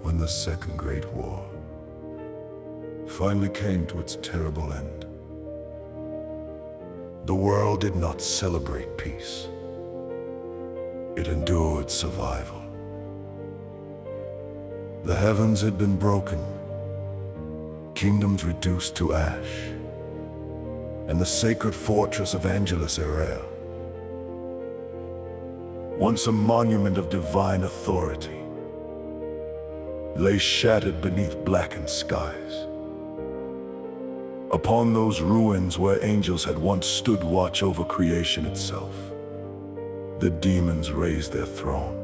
when the Second Great War finally came to its terrible end. The world did not celebrate peace. It endured survival. The heavens had been broken, kingdoms reduced to ash, and the sacred fortress of Angelus Erae, once a monument of divine authority, lay shattered beneath blackened skies. Upon those ruins where angels had once stood watch over creation itself, the demons raised their throne.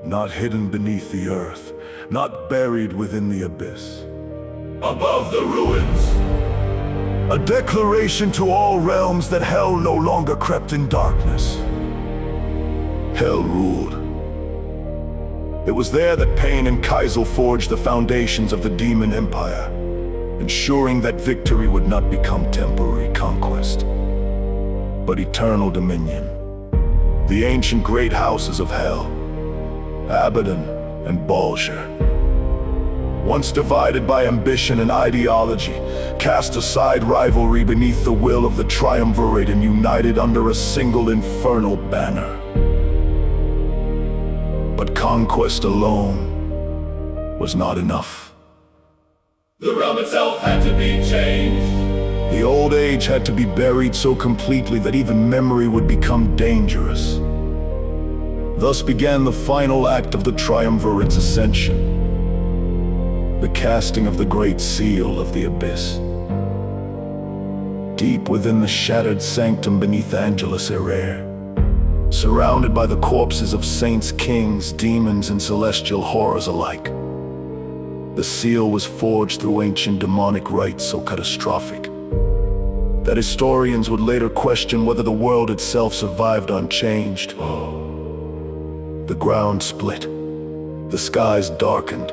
Not hidden beneath the earth, not buried within the abyss. Above the ruins, a declaration to all realms that hell no longer crept in darkness. Hell ruled. It was there that Pain and Kaisel forged the foundations of the Demon Empire, ensuring that victory would not become temporary conquest, but eternal dominion. The ancient great houses of Hell, Abaddon and Baldur, once divided by ambition and ideology, cast aside rivalry beneath the will of the Triumvirate and united under a single infernal banner. But conquest alone was not enough. The realm itself had to be changed. The old age had to be buried so completely that even memory would become dangerous. Thus began the final act of the Triumvirate's ascension, the casting of the Great Seal of the Abyss. Deep within the shattered sanctum beneath Angelus Erae, surrounded by the corpses of saints, kings, demons, and celestial horrors alike, the seal was forged through ancient demonic rites so catastrophic that historians would later question whether the world itself survived unchanged. The ground split, the skies darkened,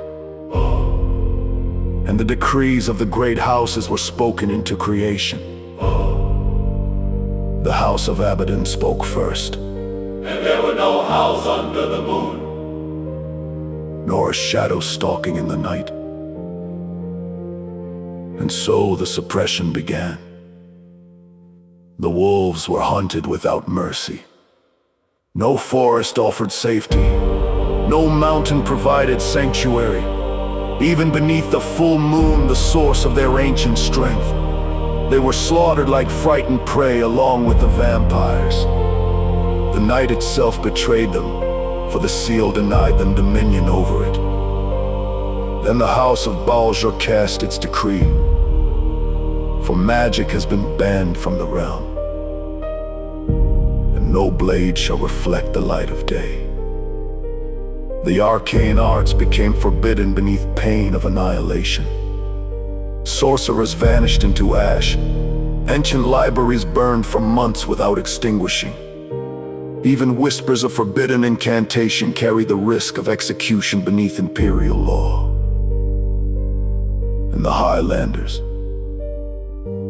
and the decrees of the great houses were spoken into creation. The House of Abaddon spoke first. And there were no houses under the moon, nor a shadow stalking in the night. And so the suppression began. The wolves were hunted without mercy. No forest offered safety. No mountain provided sanctuary. Even beneath the full moon, the source of their ancient strength, they were slaughtered like frightened prey along with the vampires. The night itself betrayed them, for the seal denied them dominion over it. Then the House of Baldur cast its decree, for magic has been banned from the realm, and no blade shall reflect the light of day. The arcane arts became forbidden beneath pain of annihilation. Sorcerers vanished into ash. Ancient libraries burned for months without extinguishing. Even whispers of forbidden incantation carry the risk of execution beneath imperial law. And the Highlanders,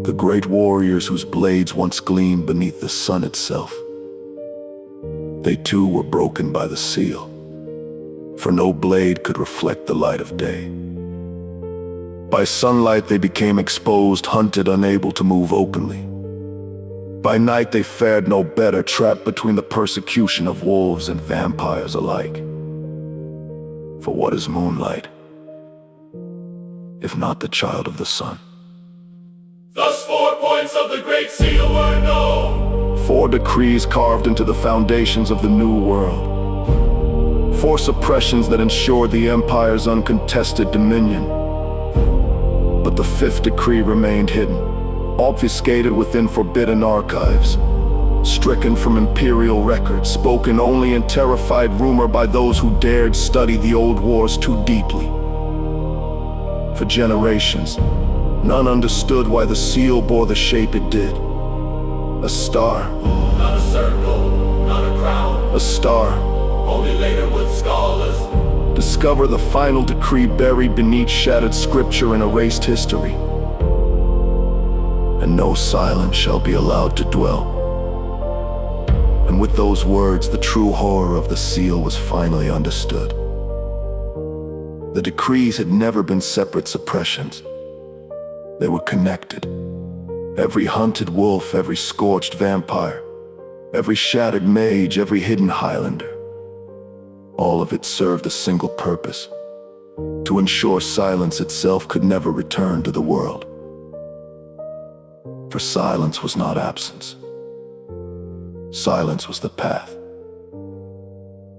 the great warriors whose blades once gleamed beneath the sun itself, they too were broken by the seal, for no blade could reflect the light of day. By sunlight they became exposed, hunted, unable to move openly. By night they fared no better, trapped between the persecution of wolves and vampires alike. For what is moonlight, if not the child of the sun? Thus 4 points of the Great Seal were known. 4 decrees carved into the foundations of the New World. 4 suppressions that ensured the Empire's uncontested dominion. But the 5th decree remained hidden, obfuscated within forbidden archives, stricken from imperial records, spoken only in terrified rumor by those who dared study the old wars too deeply. For generations, none understood why the seal bore the shape it did. A star. Not a circle, not a crown. A star. Only later would scholars discover the final decree buried beneath shattered scripture and erased history. And no silence shall be allowed to dwell. And with those words, the true horror of the seal was finally understood. The decrees had never been separate suppressions. They were connected. Every hunted wolf, every scorched vampire, every shattered mage, every hidden Highlander, all of it served a single purpose: to ensure silence itself could never return to the world. For silence was not absence. Silence was the path.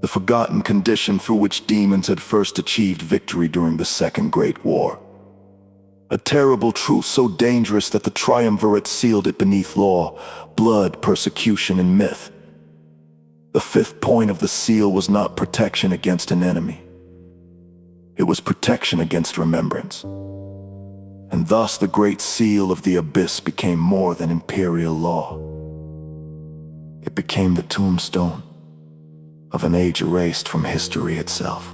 The forgotten condition through which demons had first achieved victory during the Second Great War. A terrible truth so dangerous that the triumvirate sealed it beneath law, blood, persecution, and myth. The fifth point of the seal was not protection against an enemy. It was protection against remembrance. And thus the Great Seal of the Abyss became more than imperial law. It became the tombstone of an age erased from history itself.